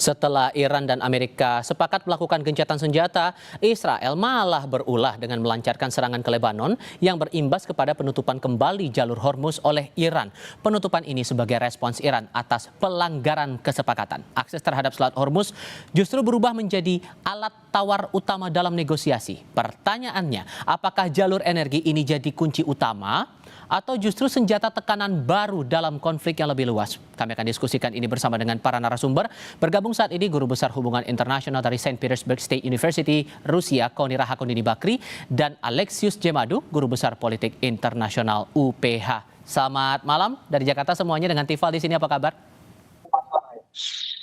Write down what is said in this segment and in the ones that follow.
Setelah Iran dan Amerika sepakat melakukan gencatan senjata, Israel malah berulah dengan melancarkan serangan ke Lebanon yang berimbas kepada penutupan kembali jalur Hormuz oleh Iran. Penutupan ini sebagai respons Iran atas pelanggaran kesepakatan. Akses terhadap Selat Hormuz justru berubah menjadi alat tawar utama dalam negosiasi. Pertanyaannya, apakah jalur energi ini jadi kunci utama atau justru senjata tekanan baru dalam konflik yang lebih luas? Kami akan diskusikan ini bersama dengan para narasumber. Bergabung saat ini Guru Besar Hubungan Internasional dari Saint Petersburg State University, Rusia, Koni Rahakundini Bakri, dan Alexius Jemadu, Guru Besar Politik Internasional UPH. Selamat malam dari Jakarta semuanya, dengan Tifal di sini, apa kabar?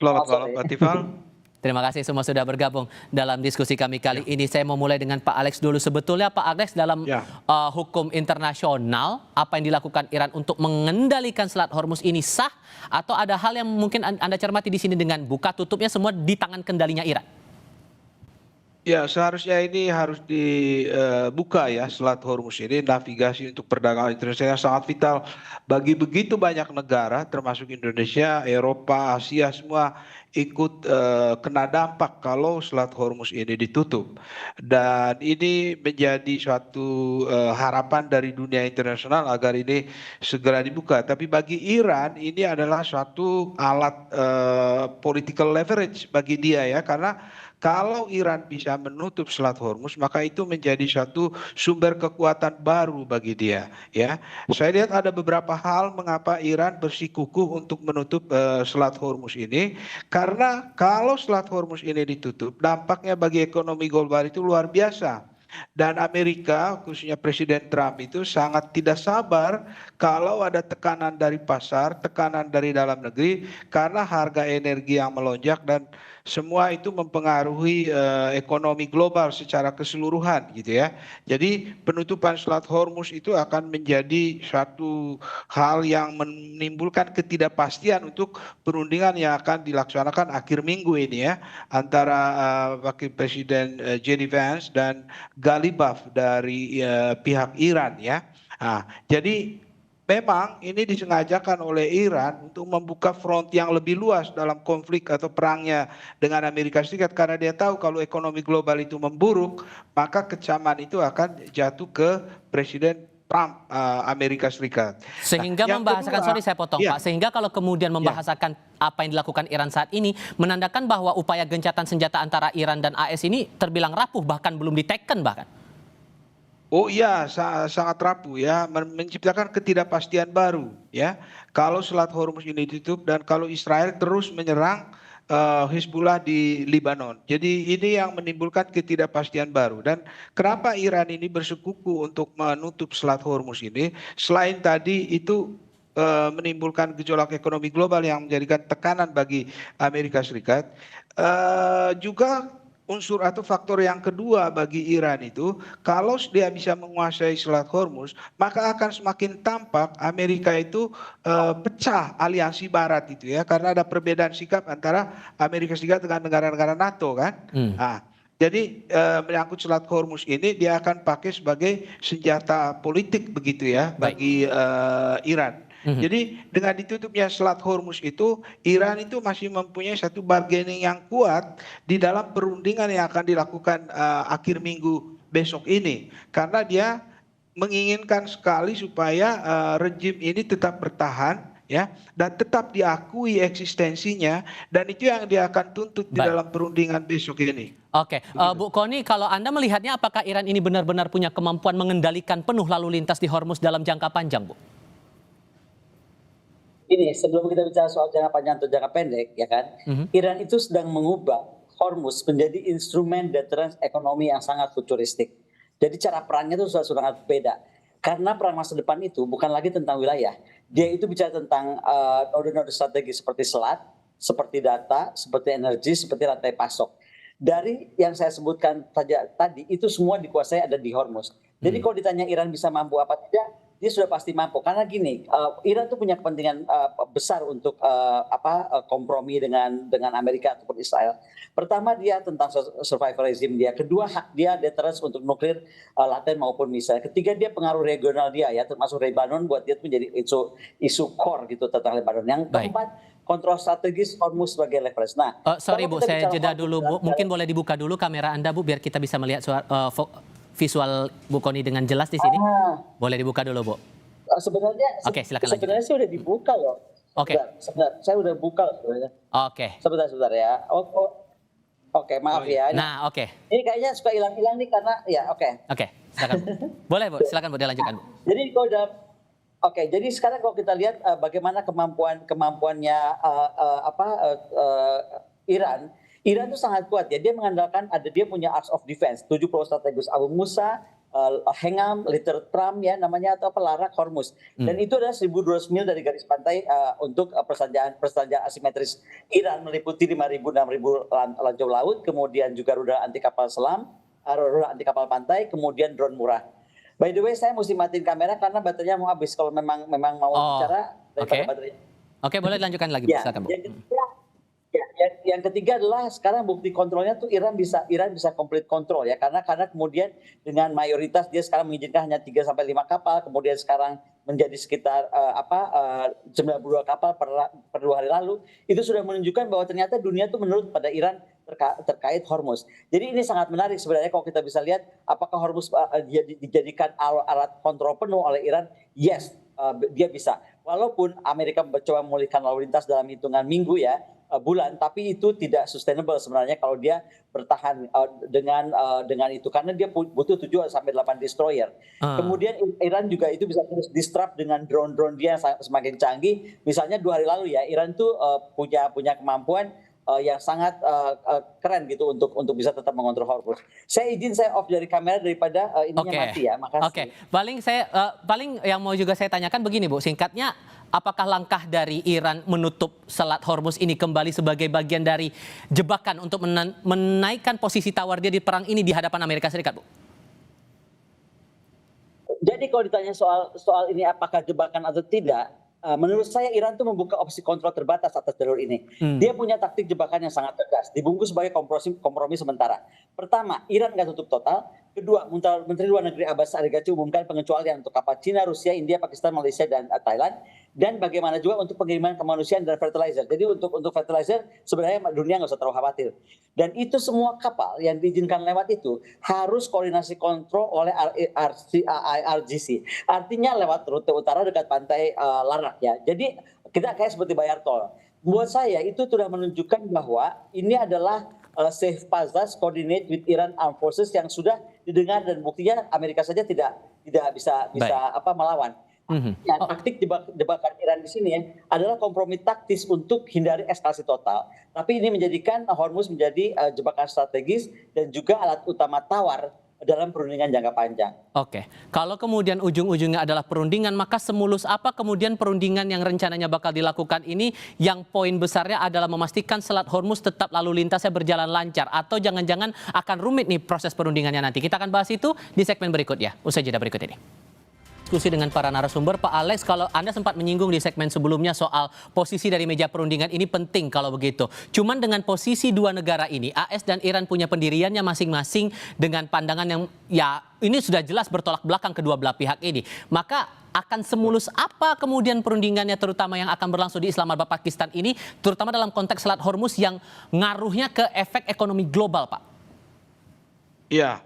Selamat malam, Pak Tifal. Terima kasih semua sudah bergabung dalam diskusi kami kali ini. Saya mau mulai dengan Pak Alex dulu. Sebetulnya Pak Alex, dalam hukum internasional, apa yang dilakukan Iran untuk mengendalikan Selat Hormuz ini sah? Atau ada hal yang mungkin Anda cermati di sini dengan buka tutupnya semua di tangan kendalinya Iran? Ya, seharusnya ini harus dibuka ya, Selat Hormuz ini. Navigasi untuk perdagangan internasional sangat vital bagi begitu banyak negara, termasuk Indonesia, Eropa, Asia, semua ikut kena dampak kalau Selat Hormuz ini ditutup. Dan ini menjadi suatu harapan dari dunia internasional agar ini segera dibuka. Tapi bagi Iran ini adalah suatu alat political leverage bagi dia ya, karena kalau Iran bisa menutup Selat Hormuz, maka itu menjadi satu sumber kekuatan baru bagi dia. Ya, saya lihat ada beberapa hal mengapa Iran bersikukuh untuk menutup Selat Hormuz ini. Karena kalau Selat Hormuz ini ditutup, dampaknya bagi ekonomi global itu luar biasa. Dan Amerika, khususnya Presiden Trump itu sangat tidak sabar kalau ada tekanan dari pasar, tekanan dari dalam negeri, karena harga energi yang melonjak dan semua itu mempengaruhi ekonomi global secara keseluruhan gitu ya. Jadi penutupan Selat Hormuz itu akan menjadi satu hal yang menimbulkan ketidakpastian untuk perundingan yang akan dilaksanakan akhir minggu ini ya, antara Wakil Presiden JD Vance dan Ghalibaf dari pihak Iran ya. Nah, jadi memang ini disengajakan oleh Iran untuk membuka front yang lebih luas dalam konflik atau perangnya dengan Amerika Serikat, karena dia tahu kalau ekonomi global itu memburuk, maka kecaman itu akan jatuh ke Presiden Trump Amerika Serikat. Sehingga membahasakan, sorry saya potong Pak, sehingga kalau kemudian membahasakan apa yang dilakukan Iran saat ini, menandakan bahwa upaya gencatan senjata antara Iran dan AS ini terbilang rapuh, bahkan belum diteken bahkan. Oh iya, sangat rapuh ya, menciptakan ketidakpastian baru ya. Kalau Selat Hormuz ini ditutup dan kalau Israel terus menyerang Hizbullah di Lebanon. Jadi ini yang menimbulkan ketidakpastian baru. Dan kenapa Iran ini bersekuku untuk menutup Selat Hormuz ini? Selain tadi itu menimbulkan gejolak ekonomi global yang menjadikan tekanan bagi Amerika Serikat, juga unsur atau faktor yang kedua bagi Iran itu, kalau dia bisa menguasai Selat Hormuz, maka akan semakin tampak Amerika itu pecah aliansi Barat itu ya, karena ada perbedaan sikap antara Amerika Serikat dengan negara-negara NATO kan. Nah, jadi menyangkut Selat Hormuz ini dia akan pakai sebagai senjata politik begitu ya bagi Iran. Jadi dengan ditutupnya Selat Hormuz itu, Iran itu masih mempunyai satu bargaining yang kuat di dalam perundingan yang akan dilakukan akhir minggu besok ini. Karena dia menginginkan sekali supaya rejim ini tetap bertahan ya, dan tetap diakui eksistensinya, dan itu yang dia akan tuntut di dalam perundingan besok ini. Oke, Bu Koni, kalau Anda melihatnya apakah Iran ini benar-benar punya kemampuan mengendalikan penuh lalu lintas di Hormuz dalam jangka panjang, Bu? Ini sebelum kita bicara soal jangka panjang atau jangka pendek, ya kan, Iran itu sedang mengubah Hormuz menjadi instrumen deterrence ekonomi yang sangat futuristik. Jadi cara perangnya itu sudah sangat beda. Karena perang masa depan itu bukan lagi tentang wilayah. Dia itu bicara tentang node-node strategi seperti selat, seperti data, seperti energi, seperti rantai pasok. Dari yang saya sebutkan saja tadi, itu semua dikuasai ada di Hormuz. Jadi kalau ditanya Iran bisa mampu apa tidak, dia sudah pasti mampu. Karena gini, Iran itu punya kepentingan besar untuk kompromi dengan Amerika ataupun Israel. Pertama, dia tentang survival regime dia. Kedua, dia deterrence untuk nuklir laten maupun misil. Ketiga, dia pengaruh regional dia ya, termasuk Lebanon, buat dia itu menjadi isu core gitu tentang Lebanon. Yang keempat, kontrol strategis Hormuz sebagai leverage. Nah, Sorry kalau Bu, kita saya bicara jeda Hormuz dulu Bu. Mungkin boleh dibuka dulu kamera Anda Bu, biar kita bisa melihat visual Bu Kony dengan jelas di sini. Boleh dibuka dulu Bu. Sebenarnya Oke, silakan lanjutkan. sebenarnya sih udah dibuka loh. Oke. Sebentar, saya udah buka sebenarnya. Oke. Sebentar ya. Oke, maaf ya. Nah, oke. Ini kayaknya suka hilang-hilang nih karena ya oke. Oke, silakan. Boleh Bu, silakan Bu, dilanjutkan Bu. Jadi kalau udah jadi sekarang kalau kita lihat bagaimana kemampuannya Iran itu sangat kuat ya. Dia mengandalkan dia punya Arts of Defense, 7 pulau strategis Abu Musa, Hengam, Little Trump ya namanya atau Pelarak Hormuz. Dan itu adalah 1.200 mil dari garis pantai untuk persenjataan asimetris Iran meliputi 5.000-6.000 lancau laut, kemudian juga rudal anti kapal selam, rudal anti kapal pantai, kemudian drone murah. By the way, saya mesti matiin kamera karena baterainya mau habis. Kalau memang mau bicara daripada baterainya. Oke, boleh dilanjutkan lagi Bu, silakan Bu. Yang ketiga adalah sekarang bukti kontrolnya tuh Iran bisa complete control ya karena kemudian dengan mayoritas dia sekarang mengizinkan hanya 3 sampai 5 kapal, kemudian sekarang menjadi sekitar 92 kapal per 2 hari lalu. Itu sudah menunjukkan bahwa ternyata dunia itu menurut pada Iran terkait Hormuz. Jadi ini sangat menarik sebenarnya kalau kita bisa lihat apakah Hormuz dijadikan alat kontrol penuh oleh Iran? Yes, dia bisa. Walaupun Amerika mencoba memulihkan lalu lintas dalam hitungan minggu ya, bulan, tapi itu tidak sustainable sebenarnya kalau dia bertahan dengan itu karena dia butuh 7 sampai 8 destroyer. Kemudian Iran juga itu bisa terus disrupt dengan drone dia yang semakin canggih. Misalnya 2 hari lalu ya Iran tuh punya kemampuan yang sangat keren gitu untuk bisa tetap mengontrol Hormuz. Saya off dari kamera daripada ininya mati ya. Makasih. Oke. Paling yang mau juga saya tanyakan begini Bu, singkatnya apakah langkah dari Iran menutup Selat Hormuz ini kembali sebagai bagian dari jebakan untuk menaikkan posisi tawar dia di perang ini di hadapan Amerika Serikat, Bu? Jadi kalau ditanya soal ini apakah jebakan atau tidak, menurut saya Iran itu membuka opsi kontrol terbatas atas jalur ini. Dia punya taktik jebakan yang sangat tegas, dibungkus sebagai kompromi sementara. Pertama, Iran nggak tutup total. Kedua, Menteri Luar Negeri Abbas Araghchi umumkan pengecualian untuk kapal Cina, Rusia, India, Pakistan, Malaysia, dan Thailand. Dan bagaimana juga untuk pengiriman kemanusiaan dan fertilizer. Jadi untuk fertilizer sebenarnya dunia nggak usah terlalu khawatir. Dan itu semua kapal yang diizinkan lewat itu harus koordinasi kontrol oleh IRGC. Artinya lewat rute utara dekat pantai Larak ya. Jadi kita kayak seperti bayar tol. Buat saya itu sudah menunjukkan bahwa ini adalah safe passage coordinate with Iran Armed Forces yang sudah didengar dan buktinya Amerika saja tidak bisa melawan. Ya, taktik jebakan Iran di sini adalah kompromi taktis untuk hindari eskalasi total. Tapi ini menjadikan Hormuz menjadi jebakan strategis dan juga alat utama tawar dalam perundingan jangka panjang. Oke, kalau kemudian ujung-ujungnya adalah perundingan, maka semulus apa kemudian perundingan yang rencananya bakal dilakukan ini yang poin besarnya adalah memastikan Selat Hormuz tetap lalu lintasnya berjalan lancar atau jangan-jangan akan rumit nih proses perundingannya nanti. Kita akan bahas itu di segmen berikutnya, usai jeda berikut ini. Diskusi dengan para narasumber, Pak Alex, kalau Anda sempat menyinggung di segmen sebelumnya soal posisi dari meja perundingan ini penting kalau begitu. Cuman dengan posisi dua negara ini, AS dan Iran punya pendiriannya masing-masing dengan pandangan yang ya ini sudah jelas bertolak belakang kedua belah pihak ini. Maka akan semulus apa kemudian perundingannya terutama yang akan berlangsung di Islamabad, Pakistan ini, terutama dalam konteks Selat Hormuz yang ngaruhnya ke efek ekonomi global, Pak? Iya.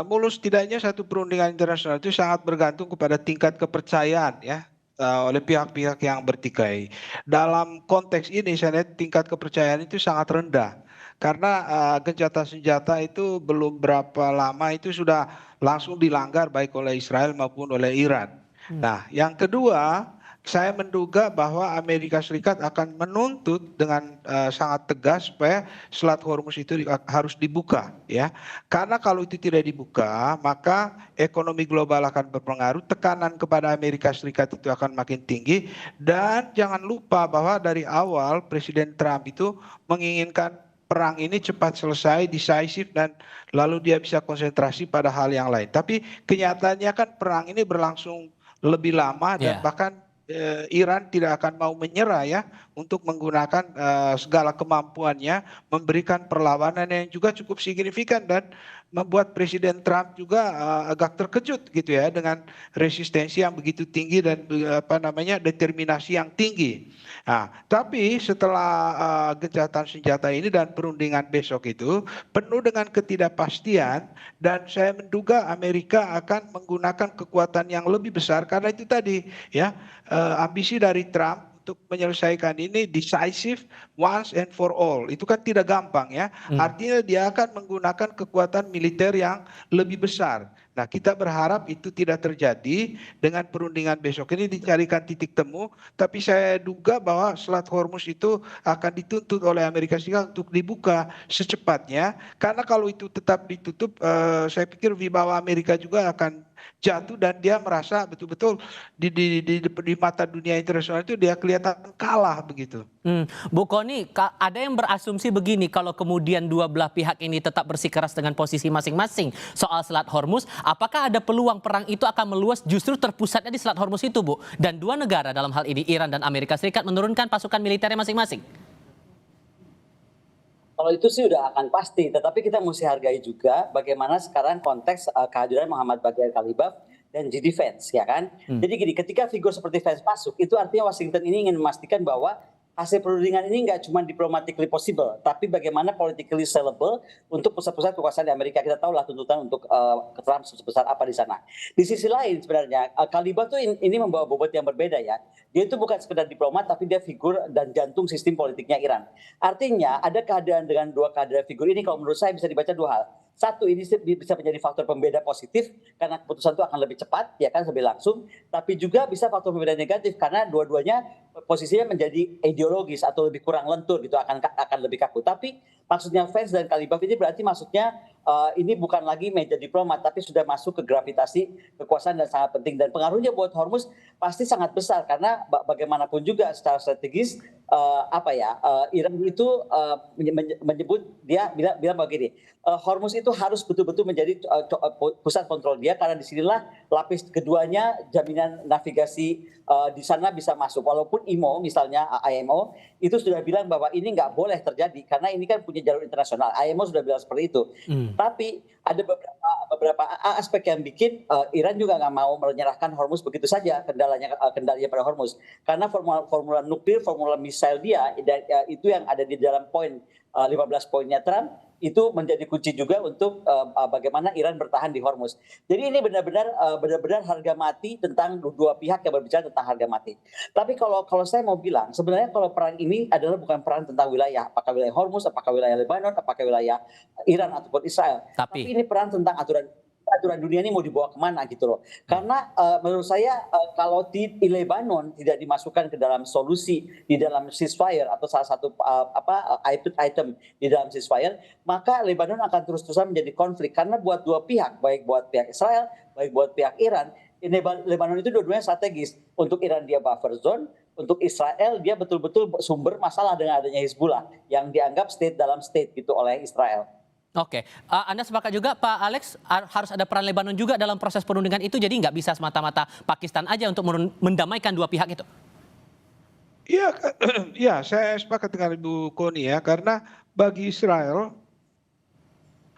Mulus tidaknya satu perundingan internasional itu sangat bergantung kepada tingkat kepercayaan ya oleh pihak-pihak yang bertikai. Dalam konteks ini saya lihat tingkat kepercayaan itu sangat rendah karena gencatan senjata itu belum berapa lama itu sudah langsung dilanggar baik oleh Israel maupun oleh Iran. Nah, yang kedua, saya menduga bahwa Amerika Serikat akan menuntut dengan sangat tegas supaya Selat Hormuz itu harus dibuka ya. Karena kalau itu tidak dibuka, maka ekonomi global akan berpengaruh, tekanan kepada Amerika Serikat itu akan makin tinggi dan jangan lupa bahwa dari awal Presiden Trump itu menginginkan perang ini cepat selesai, decisive dan lalu dia bisa konsentrasi pada hal yang lain. Tapi kenyataannya kan perang ini berlangsung lebih lama dan bahkan Iran tidak akan mau menyerah ya untuk menggunakan segala kemampuannya memberikan perlawanan yang juga cukup signifikan dan membuat Presiden Trump juga agak terkejut gitu ya dengan resistensi yang begitu tinggi dan determinasi yang tinggi. Nah, tapi setelah gencatan senjata ini dan perundingan besok itu penuh dengan ketidakpastian, dan saya menduga Amerika akan menggunakan kekuatan yang lebih besar karena itu tadi ya, ambisi dari Trump untuk menyelesaikan ini decisive once and for all. Itu kan tidak gampang ya. Artinya dia akan menggunakan kekuatan militer yang lebih besar. Nah, kita berharap itu tidak terjadi dengan perundingan besok ini, dicarikan titik temu. Tapi saya duga bahwa Selat Hormuz itu akan dituntut oleh Amerika Serikat untuk dibuka secepatnya. Karena kalau itu tetap ditutup, saya pikir wibawa Amerika juga akan jatuh dan dia merasa betul-betul di mata dunia internasional itu dia kelihatan kalah begitu. Bu Kony, ada yang berasumsi begini, kalau kemudian dua belah pihak ini tetap bersikeras dengan posisi masing-masing soal Selat Hormuz, apakah ada peluang perang itu akan meluas justru terpusatnya di Selat Hormuz itu, Bu? Dan dua negara dalam hal ini, Iran dan Amerika Serikat, menurunkan pasukan militernya masing-masing. Kalau itu sih udah akan pasti, tetapi kita mesti hargai juga bagaimana sekarang konteks kehadiran Muhammad Bagher Khalibaf dan JD Vance, ya kan? Jadi gini, ketika figur seperti Vance masuk, itu artinya Washington ini ingin memastikan bahwa hasil perundingan ini nggak cuma diplomatically possible, tapi bagaimana politically sellable untuk pusat-pusat kekuasaan di Amerika. Kita tahu lah tuntutan untuk Trump sebesar apa di sana. Di sisi lain sebenarnya Khalibaf tuh ini membawa bobot yang berbeda ya. Dia itu bukan sekedar diplomat, tapi dia figur dan jantung sistem politiknya Iran. Artinya ada kehadiran dengan dua kehadiran figur ini, kalau menurut saya bisa dibaca dua hal. Satu, ini bisa menjadi faktor pembeda positif karena keputusan itu akan lebih cepat, ya kan, lebih langsung. Tapi juga bisa faktor pembeda negatif karena dua-duanya posisinya menjadi ideologis atau lebih kurang lentur gitu, akan lebih kaku. Tapi maksudnya Vance dan Khalibaf ini berarti maksudnya ini bukan lagi meja diplomat, tapi sudah masuk ke gravitasi kekuasaan dan sangat penting. Dan pengaruhnya buat Hormuz pasti sangat besar karena bagaimanapun juga secara strategis Iran itu menyebut, dia bilang begini, Hormuz itu harus betul-betul menjadi pusat kontrol dia karena disinilah lapis keduanya jaminan navigasi di sana bisa masuk. Walaupun IMO itu sudah bilang bahwa ini nggak boleh terjadi karena ini kan punya jalur internasional. IMO sudah bilang seperti itu. Tapi ada beberapa aspek yang bikin Iran juga nggak mau menyerahkan Hormuz begitu saja, kendalanya pada Hormuz. Karena formula nuklir, formula misil dia, itu yang ada di dalam poin 15 poinnya Trump, itu menjadi kunci juga untuk bagaimana Iran bertahan di Hormuz. Jadi ini benar-benar harga mati tentang dua pihak yang berbicara tentang harga mati. Tapi kalau saya mau bilang, sebenarnya kalau perang ini adalah bukan perang tentang wilayah, apakah wilayah Hormuz, apakah wilayah Lebanon, apakah wilayah Iran ataupun Israel. Tapi ini perang tentang aturan dunia ini mau dibawa kemana gitu loh. Karena menurut saya kalau di Lebanon tidak dimasukkan ke dalam solusi di dalam ceasefire atau salah satu item di dalam ceasefire, maka Lebanon akan terus-terusan menjadi konflik. Karena buat dua pihak, baik buat pihak Israel, baik buat pihak Iran, Lebanon itu dua-duanya strategis. Untuk Iran dia buffer zone, untuk Israel dia betul-betul sumber masalah dengan adanya Hizbullah yang dianggap state dalam state gitu oleh Israel. Oke, Anda sepakat juga Pak Alex harus ada peran Lebanon juga dalam proses perundingan itu, jadi nggak bisa semata-mata Pakistan aja untuk mendamaikan dua pihak itu? Iya, ya, saya sepakat dengan Ibu Kony ya, karena bagi Israel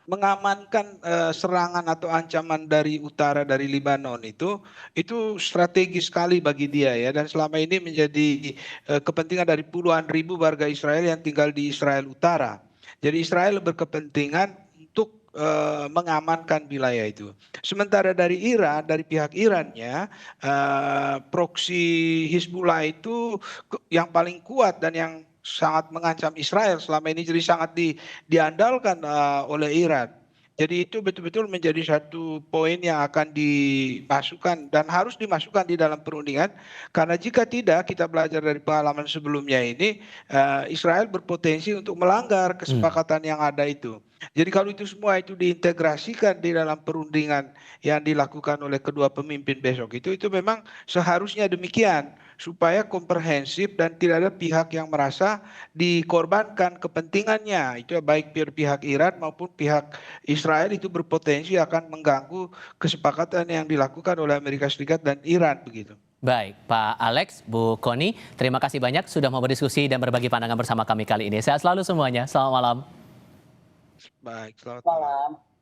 mengamankan serangan atau ancaman dari utara dari Lebanon itu strategis sekali bagi dia ya, dan selama ini menjadi kepentingan dari puluhan ribu warga Israel yang tinggal di Israel Utara. Jadi Israel berkepentingan untuk mengamankan wilayah itu. Sementara dari Iran, dari pihak Irannya, proksi Hizbullah itu yang paling kuat dan yang sangat mengancam Israel selama ini, jadi sangat diandalkan oleh Iran. Jadi itu betul-betul menjadi satu poin yang akan dimasukkan dan harus dimasukkan di dalam perundingan, karena jika tidak, kita belajar dari pengalaman sebelumnya ini, Israel berpotensi untuk melanggar kesepakatan yang ada itu. Jadi kalau itu semua itu diintegrasikan di dalam perundingan yang dilakukan oleh kedua pemimpin besok itu memang seharusnya demikian, supaya komprehensif dan tidak ada pihak yang merasa dikorbankan kepentingannya. Itu baik pihak Iran maupun pihak Israel itu berpotensi akan mengganggu kesepakatan yang dilakukan oleh Amerika Serikat dan Iran begitu. Baik, Pak Alex, Bu Kony, terima kasih banyak sudah mau berdiskusi dan berbagi pandangan bersama kami kali ini. Sehat selalu semuanya. Selamat malam. Baik, selamat malam.